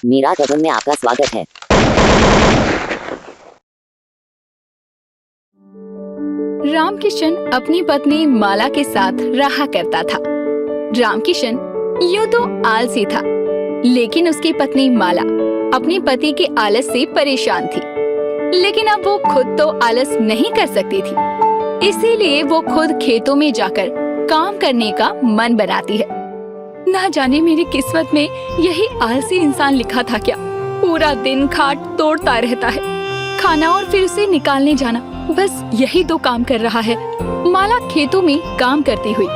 मेरा कदम में आपका स्वागत है। रामकिशन अपनी पत्नी माला के साथ रहा करता था। रामकिशन यूं तो आलसी था, लेकिन उसकी पत्नी माला अपने पति के आलस से परेशान थी। लेकिन अब वो खुद तो आलस नहीं कर सकती थी, इसीलिए वो खुद खेतों में जाकर काम करने का मन बनाती है। ना जाने मेरी किस्मत में यही आलसी इंसान लिखा था क्या। पूरा दिन खाट तोड़ता रहता है, खाना और फिर उसे निकालने जाना, बस यही दो काम कर रहा है। माला खेतों में काम करती हुई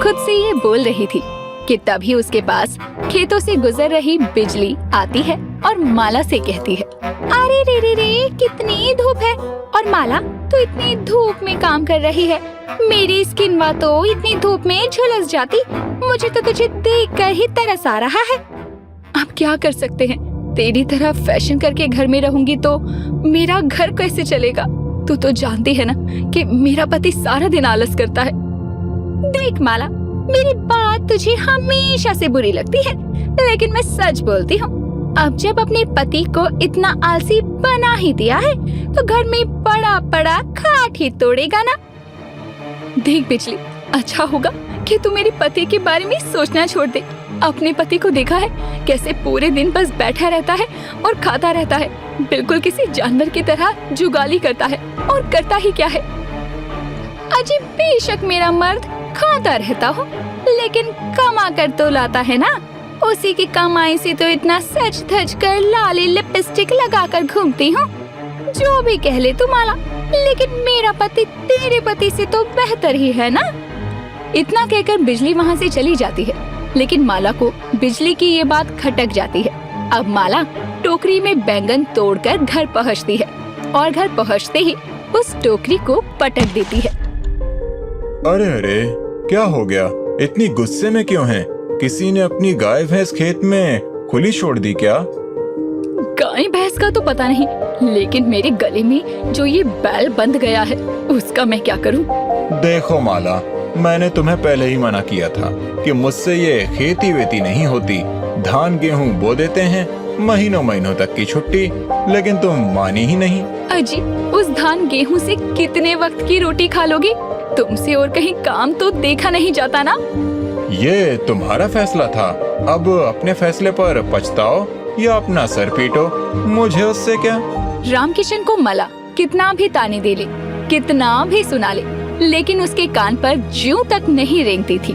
खुद से ये बोल रही थी कि तभी उसके पास खेतों से गुजर रही बिजली आती है और माला से कहती है, अरे रे रे रे, कितनी धूप है। और माला, तू इतनी धूप में काम कर रही है, मेरी स्किन तो इतनी धूप में झुलस जाती। मुझे तो तुझे देखकर ही तरस आ रहा है। अब क्या कर सकते हैं, तेरी तरह फैशन करके घर में रहूंगी तो मेरा घर कैसे चलेगा। तू तो जानती है ना कि मेरा पति सारा दिन आलस करता है। देख माला, मेरी बात तुझे हमेशा से बुरी लगती है, लेकिन मैं सच बोलती हूँ। अब जब अपने पति को इतना आलसी बना ही दिया है तो घर में बड़ा बड़ा खाट ही तोड़ेगा ना। देख बिजली, अच्छा होगा कि तू मेरे पति के बारे में सोचना छोड़ दे। अपने पति को देखा है कैसे पूरे दिन बस बैठा रहता है और खाता रहता है, बिल्कुल किसी जानवर की तरह जुगाली करता है। और करता ही क्या है। अजी, बेशक मेरा मर्द खाता रहता हो, लेकिन कमा कर तो लाता है ना। उसी की कमाई से तो इतना सज धज कर लाली लिपस्टिक लगाकर घूमती हूँ। जो भी कह ले तू माला, लेकिन मेरा पति तेरे पति से तो बेहतर ही है ना। इतना कहकर बिजली वहाँ से चली जाती है, लेकिन माला को बिजली की ये बात खटक जाती है। अब माला टोकरी में बैंगन तोड़कर घर पहुँचती है और घर पहुँचते ही उस टोकरी को पटक देती है। अरे अरे, क्या हो गया? इतनी गुस्से में क्यों हैं? किसी ने अपनी गाय भैंस खेत में खुली छोड़ दी क्या? गाय भैंस का तो पता नहीं, लेकिन मेरे गले में जो ये बैल बंध गया है उसका मैं क्या करूं? देखो माला, मैंने तुम्हें पहले ही मना किया था कि मुझसे ये खेती वेती नहीं होती। धान गेहूं बो देते हैं, महीनों महीनों तक की छुट्टी, लेकिन तुम मानी ही नहीं। अजी, उस धान गेहूं से कितने वक्त की रोटी खा लोगी? तुमसे और कहीं काम तो देखा नहीं जाता ना। ये तुम्हारा फैसला था, अब अपने फैसले पर पछताओ या अपना सर पीटो, मुझे उससे क्या। रामकिशन को माला कितना भी ताने दे ले, कितना भी सुना ले, लेकिन उसके कान पर ज्यों तक नहीं रेंगती थी।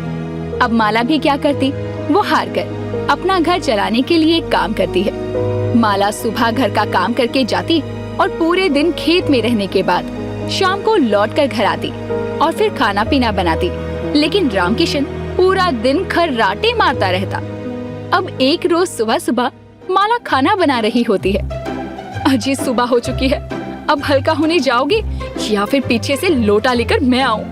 अब माला भी क्या करती, वो हार कर अपना घर चलाने के लिए काम करती है। माला सुबह घर का काम करके जाती और पूरे दिन खेत में रहने के बाद शाम को लौटकर घर आती और फिर खाना पीना बनाती। लेकिन रामकिशन पूरा दिन खर्राटे मारता रहता। अब एक रोज सुबह सुबह माला खाना बना रही होती है। अजी, सुबह हो चुकी है, अब हल्का होने जाओगी या फिर पीछे से लोटा लेकर मैं आऊं?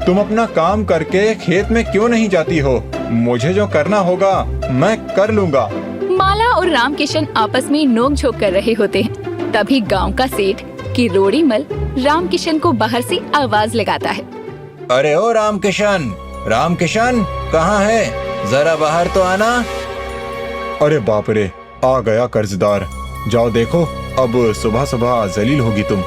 तुम अपना काम करके खेत में क्यों नहीं जाती हो? मुझे जो करना होगा मैं कर लूँगा। माला और रामकिशन आपस में नोक-झोंक कर रहे होते हैं। तभी गांव का सेठ किरोड़ीमल रामकिशन को बाहर से आवाज लगाता है। अरे ओ रामकिशन, रामकिशन कहाँ है? जरा बाहर तो आना। अरे बाप रे, आ गया कर्जदार। जाओ देखो, अब सुबह सुबह जलील होगी तुम।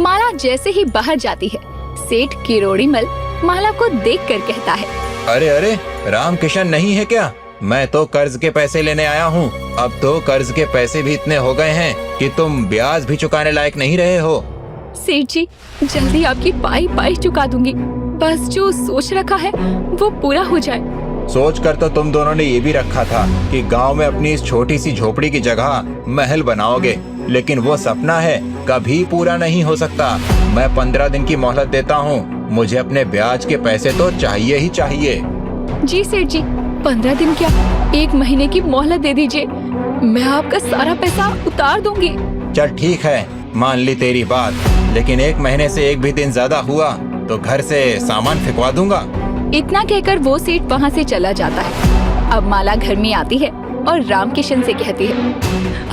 माला जैसे ही बाहर जाती है, सेठ किरोड़ीमल माला को देखकर कहता है, अरे अरे, रामकिशन नहीं है क्या? मैं तो कर्ज के पैसे लेने आया हूँ। अब तो कर्ज के पैसे भी इतने हो गए हैं कि तुम ब्याज भी चुकाने लायक नहीं रहे हो। सेठ जी, जल्दी आपकी पाई पाई चुका दूंगी, बस जो सोच रखा है वो पूरा हो जाए। सोच कर तो तुम दोनों ने ये भी रखा था कि गांव में अपनी इस छोटी सी झोपड़ी की जगह महल बनाओगे, लेकिन वो सपना है, कभी पूरा नहीं हो सकता। मैं 15 दिन की मोहलत देता हूँ, मुझे अपने ब्याज के पैसे तो चाहिए ही चाहिए। जी सेठ जी, 15 दिन क्या, 1 महीने की मोहलत दे दीजिए, मैं आपका सारा पैसा उतार दूंगी। चल ठीक है, मान ली तेरी बात, लेकिन 1 महीने से एक भी दिन ज्यादा हुआ तो घर से सामान फेंकवा दूंगा। इतना कहकर वो सेठ वहाँ से चला जाता है। अब माला घर में आती है और रामकिशन से कहती है,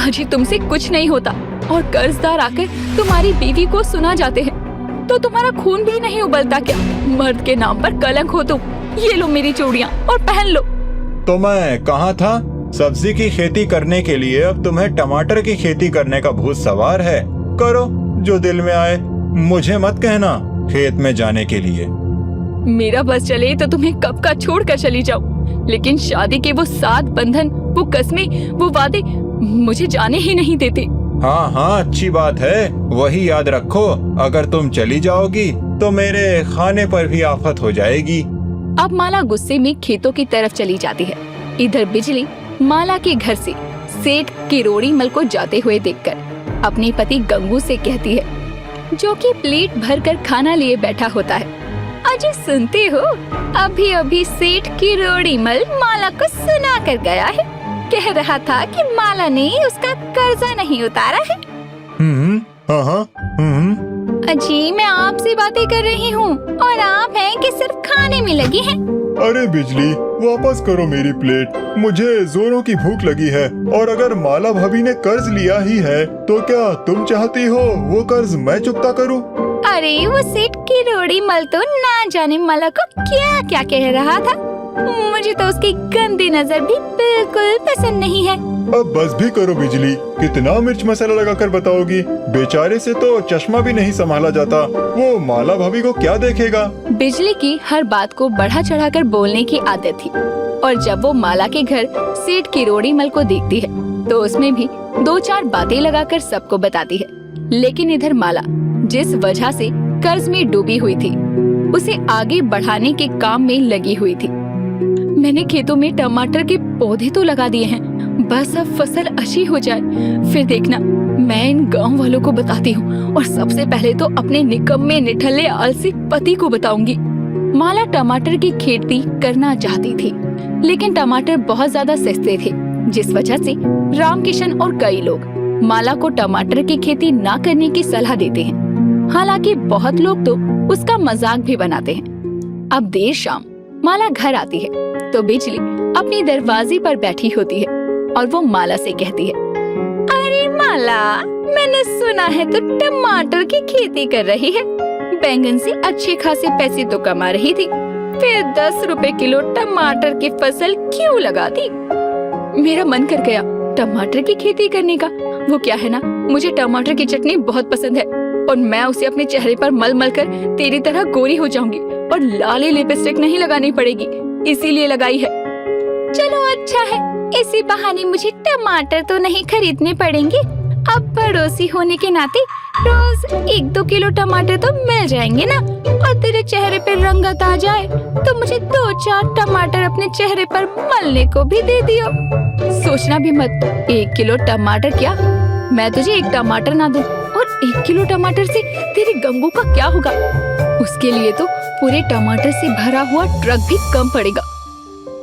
अजी तुमसे कुछ नहीं होता और कर्जदार आकर तुम्हारी बीवी को सुना जाते हैं तो तुम्हारा खून भी नहीं उबलता क्या? मर्द के नाम पर कलंक हो तुम। ये लो मेरी चूड़ियाँ और पहन लो। तो मैं कहाँ था सब्जी की खेती करने के लिए अब तुम्हें टमाटर की खेती करने का भूत सवार है। करो जो दिल में आए, मुझे मत कहना खेत में जाने के लिए। मेरा बस चले तो तुम्हें कब का छोड़ कर चली जाऊं, लेकिन शादी के वो 7 बंधन, वो कस्में, वो वादे मुझे जाने ही नहीं देते। हाँ हाँ, अच्छी बात है, वही याद रखो। अगर तुम चली जाओगी तो मेरे खाने पर भी आफत हो जाएगी। अब माला गुस्से में खेतों की तरफ चली जाती है। इधर बिजली माला के घर से सेठ किरोड़ी मल को जाते हुए देखकर अपने पति गंगू से कहती है, जो कि प्लेट भरकर खाना लिए बैठा होता है। अजय सुनते हो, अभी अभी सेठ किरोड़ी मल माला को सुना कर गया है। कह रहा था कि माला ने उसका कर्जा नहीं उतारा है। हाँ, अजी मैं आपसे बातें कर रही हूँ और आप हैं कि सिर्फ खाने में लगी हैं। अरे बिजली, वापस करो मेरी प्लेट, मुझे जोरों की भूख लगी है। और अगर माला भाभी ने कर्ज लिया ही है तो क्या तुम चाहती हो वो कर्ज मैं चुकता करूं? अरे वो सेठ किरोड़ी मल तो ना जाने माला को क्या क्या कह रहा था। मुझे तो उसकी गंदी नजर भी बिल्कुल पसंद नहीं है। अब बस भी करो बिजली, कितना मिर्च मसाला लगाकर बताओगी? बेचारे से तो चश्मा भी नहीं संभाला जाता, वो माला भाभी को क्या देखेगा? बिजली की हर बात को बढ़ा चढ़ाकर बोलने की आदत थी, और जब वो माला के घर सेठ किरोड़ी मल को देखती है तो उसमें भी 2-4 बातें लगाकर सबको बताती है। लेकिन इधर माला जिस वजह से कर्ज में डूबी हुई थी, उसे आगे बढ़ाने के काम में लगी हुई थी। मैंने खेतों में टमाटर के पौधे तो लगा दिए हैं, बस अब फसल अच्छी हो जाए, फिर देखना मैं इन गांव वालों को बताती हूँ, और सबसे पहले तो अपने निकम्मे निठल्ले आलसी पति को बताऊंगी। माला टमाटर की खेती करना चाहती थी, लेकिन टमाटर बहुत ज्यादा सस्ते थे, जिस वजह से रामकिशन और कई लोग माला को टमाटर की खेती ना करने की सलाह देते हैं। हालांकि बहुत लोग तो उसका मजाक भी बनाते हैं। अब देर शाम माला घर आती है तो बिजली अपने दरवाजे पर बैठी होती है और वो माला से कहती है, अरे माला, मैंने सुना है तो टमाटर की खेती कर रही है। बैंगन से अच्छे खासे पैसे तो कमा रही थी, फिर 10 रुपए किलो टमाटर की फसल क्यों लगा दी? मेरा मन कर गया टमाटर की खेती करने का। वो क्या है ना, मुझे टमाटर की चटनी बहुत पसंद है और मैं उसे अपने चेहरे पर मल मल कर तेरी तरह गोरी हो जाऊंगी और लाली लिपस्टिक नहीं लगानी पड़ेगी, इसीलिए लगाई है। चलो अच्छा है, इसी बहाने मुझे टमाटर तो नहीं खरीदने पड़ेंगे। अब पड़ोसी होने के नाते रोज 1-2 किलो टमाटर तो मिल जाएंगे ना, और तेरे चेहरे पे रंगत आ जाए तो मुझे 2-4 टमाटर अपने चेहरे पर मलने को भी दे दियो। सोचना भी मत, 1 किलो टमाटर क्या, मैं तुझे 1 टमाटर ना दूं, और 1 किलो टमाटर से तेरे गंगू का क्या होगा? उसके लिए तो पूरे टमाटर से भरा हुआ ट्रक भी कम पड़ेगा।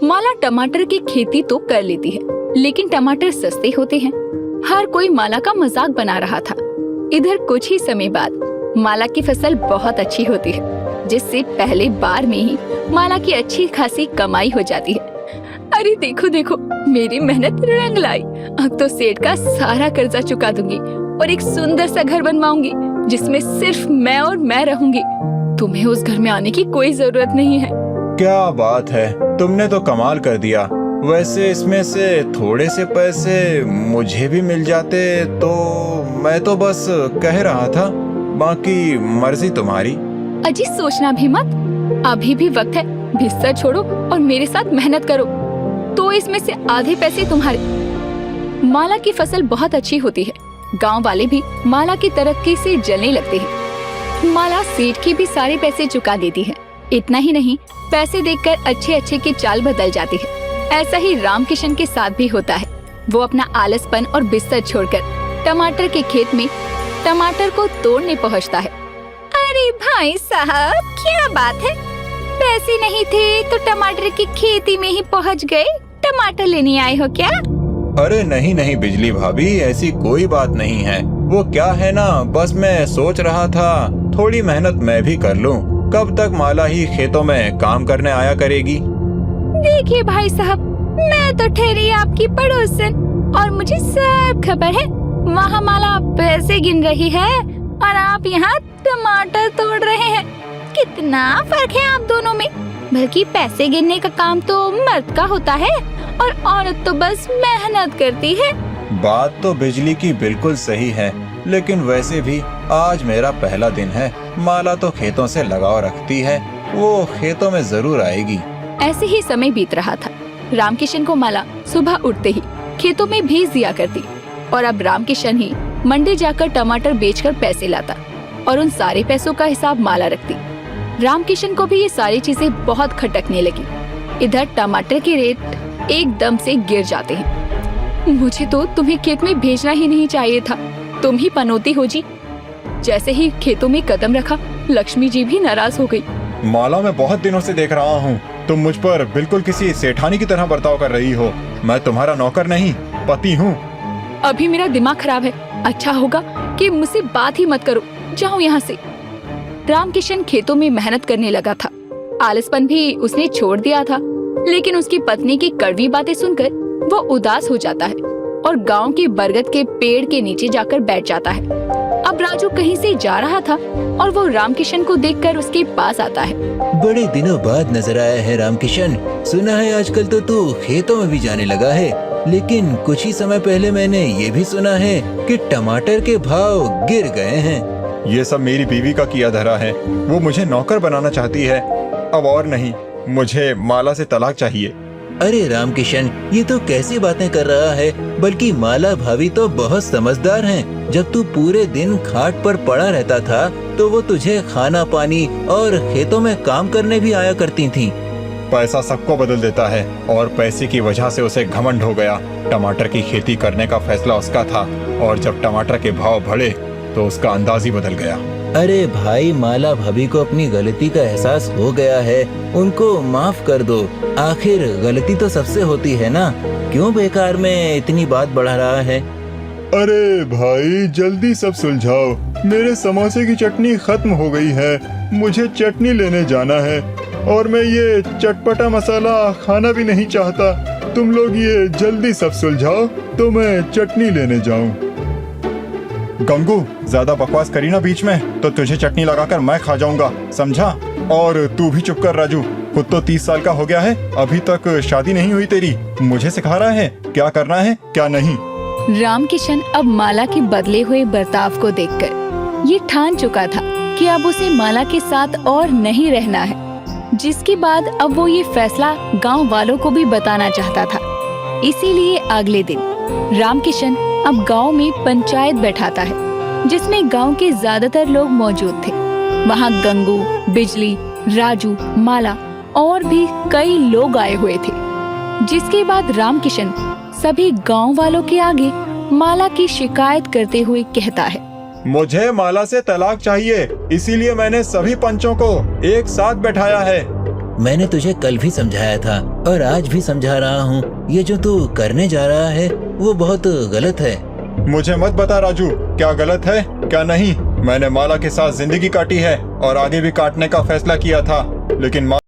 माला टमाटर की खेती तो कर लेती है, लेकिन टमाटर सस्ते होते हैं। हर कोई माला का मजाक बना रहा था। इधर कुछ ही समय बाद माला की फसल बहुत अच्छी होती है, जिससे पहले बार में ही माला की अच्छी खासी कमाई हो जाती है। अरे देखो देखो, मेरी मेहनत रंग लाई। अब तो सेठ का सारा कर्जा चुका दूंगी और एक सुंदर सा घर बनवाऊंगी, जिसमें सिर्फ मैं और मैं रहूंगी। तुम्हें उस घर में आने की कोई जरूरत नहीं है। क्या बात है, तुमने तो कमाल कर दिया। वैसे इसमें से थोड़े से पैसे मुझे भी मिल जाते तो मैं तो बस कह रहा था, बाकी मर्जी तुम्हारी। अजी सोचना भी मत, अभी भी वक्त है। बिस्तर छोड़ो और मेरे साथ मेहनत करो, तो इसमें से आधे पैसे तुम्हारे। माला की फसल बहुत अच्छी होती है। गांव वाले भी माला की तरक्की से जलने लगते हैं। माला सेठ के भी सारे पैसे चुका देती है। इतना ही नहीं, पैसे देखकर अच्छे अच्छे की चाल बदल जाती है। ऐसा ही रामकिशन के साथ भी होता है। वो अपना आलसपन और बिस्तर छोड़कर टमाटर के खेत में टमाटर को तोड़ने पहुंचता है। अरे भाई साहब, क्या बात है, पैसे नहीं थे तो टमाटर की खेती में ही पहुंच गए। टमाटर लेने आए हो क्या? अरे नहीं नहीं बिजली भाभी, ऐसी कोई बात नहीं है। वो क्या है ना, बस मैं सोच रहा था थोड़ी मेहनत मैं भी कर लूं। कब तक माला ही खेतों में काम करने आया करेगी? देखिए भाई साहब, मैं तो ठहरी आपकी पड़ोसन और मुझे सब खबर है। वहाँ माला पैसे गिन रही है और आप यहाँ टमाटर तोड़ रहे हैं। कितना फर्क है आप दोनों में। बल्कि पैसे गिनने का काम तो मर्द का होता है और औरत तो बस मेहनत करती है। बात तो बिजली की बिल्कुल सही है, लेकिन वैसे भी आज मेरा पहला दिन है। माला तो खेतों से लगाव रखती है, वो खेतों में जरूर आएगी। ऐसे ही समय बीत रहा था। रामकिशन को माला सुबह उठते ही खेतों में भेज दिया करती और अब रामकिशन ही मंडी जाकर टमाटर बेचकर पैसे लाता और उन सारे पैसों का हिसाब माला रखती। रामकिशन को भी ये सारी चीजें बहुत खटकने लगी। इधर टमाटर के रेट एकदम से गिर जाते हैं। मुझे तो तुम्हें खेत में भेजना ही नहीं चाहिए था, तुम ही पनौती हो जी। जैसे ही खेतों में कदम रखा, लक्ष्मी जी भी नाराज हो गई। माला, मैं बहुत दिनों से देख रहा हूँ, तुम मुझ पर बिल्कुल किसी सेठानी की तरह बर्ताव कर रही हो। मैं तुम्हारा नौकर नहीं, पति हूँ। अभी मेरा दिमाग खराब है, अच्छा होगा कि मुझसे बात ही मत करो, जाओ यहाँ से। रामकिशन खेतों में मेहनत करने लगा था। आलसपन भी उसने छोड़ दिया था, लेकिन उसकी पत्नी की कड़वी बातें सुनकर वो उदास हो जाता है और गांव के बरगद के पेड़ के नीचे जाकर बैठ जाता है। अब राजू कहीं से जा रहा था और वो रामकिशन को देखकर उसके पास आता है। बड़े दिनों बाद नजर आया है रामकिशन। सुना है आजकल तो तू खेतों में भी जाने लगा है, लेकिन कुछ ही समय पहले मैंने ये भी सुना है कि टमाटर के भाव गिर गए हैं। ये सब मेरी बीवी का किया धरा है। वो मुझे नौकर बनाना चाहती है। अब और नहीं, मुझे माला से तलाक चाहिए। अरे रामकिशन, ये तो कैसी बातें कर रहा है। बल्कि माला भाभी तो बहुत समझदार हैं। जब तू पूरे दिन खाट पर पड़ा रहता था तो वो तुझे खाना पानी और खेतों में काम करने भी आया करती थीं। पैसा सबको बदल देता है और पैसे की वजह से उसे घमंड हो गया। टमाटर की खेती करने का फैसला उसका था और जब टमाटर के भाव बढ़े तो उसका अंदाज ही बदल गया। अरे भाई, माला भाभी को अपनी गलती का एहसास हो गया है, उनको माफ कर दो। आखिर गलती तो सबसे होती है ना, क्यों बेकार में इतनी बात बढ़ा रहा है। अरे भाई, जल्दी सब सुलझाओ। मेरे समोसे की चटनी खत्म हो गई है, मुझे चटनी लेने जाना है और मैं ये चटपटा मसाला खाना भी नहीं चाहता। तुम लोग ये जल्दी सब सुलझाओ तो मैं चटनी लेने जाऊं। गंगू, ज्यादा बकवास करी ना बीच में तो तुझे चटनी लगाकर मैं खा जाऊंगा, समझा? और तू भी चुप कर राजू, खुद तो 30 साल का हो गया है, अभी तक शादी नहीं हुई तेरी। मुझे सिखा रहा है क्या करना है क्या नहीं। रामकिशन अब माला के बदले हुए बर्ताव को देखकर ये ठान चुका था कि अब उसे माला के साथ और नहीं रहना है, जिसके बाद अब वो ये फैसला गांव वालों को भी बताना चाहता था। इसीलिए अगले दिन रामकिशन अब गांव में पंचायत बैठाता है, जिसमें गांव के ज्यादातर लोग मौजूद थे। वहां गंगू, बिजली, राजू, माला और भी कई लोग आए हुए थे। जिसके बाद रामकिशन सभी गांव वालों के आगे माला की शिकायत करते हुए कहता है, मुझे माला से तलाक चाहिए, इसीलिए मैंने सभी पंचों को एक साथ बैठाया है। मैंने तुझे कल भी समझाया था और आज भी समझा रहा हूँ, ये जो तू करने जा रहा है वो बहुत गलत है। मुझे मत बता राजू, क्या गलत है क्या नहीं। मैंने माला के साथ जिंदगी काटी है और आगे भी काटने का फैसला किया था, लेकिन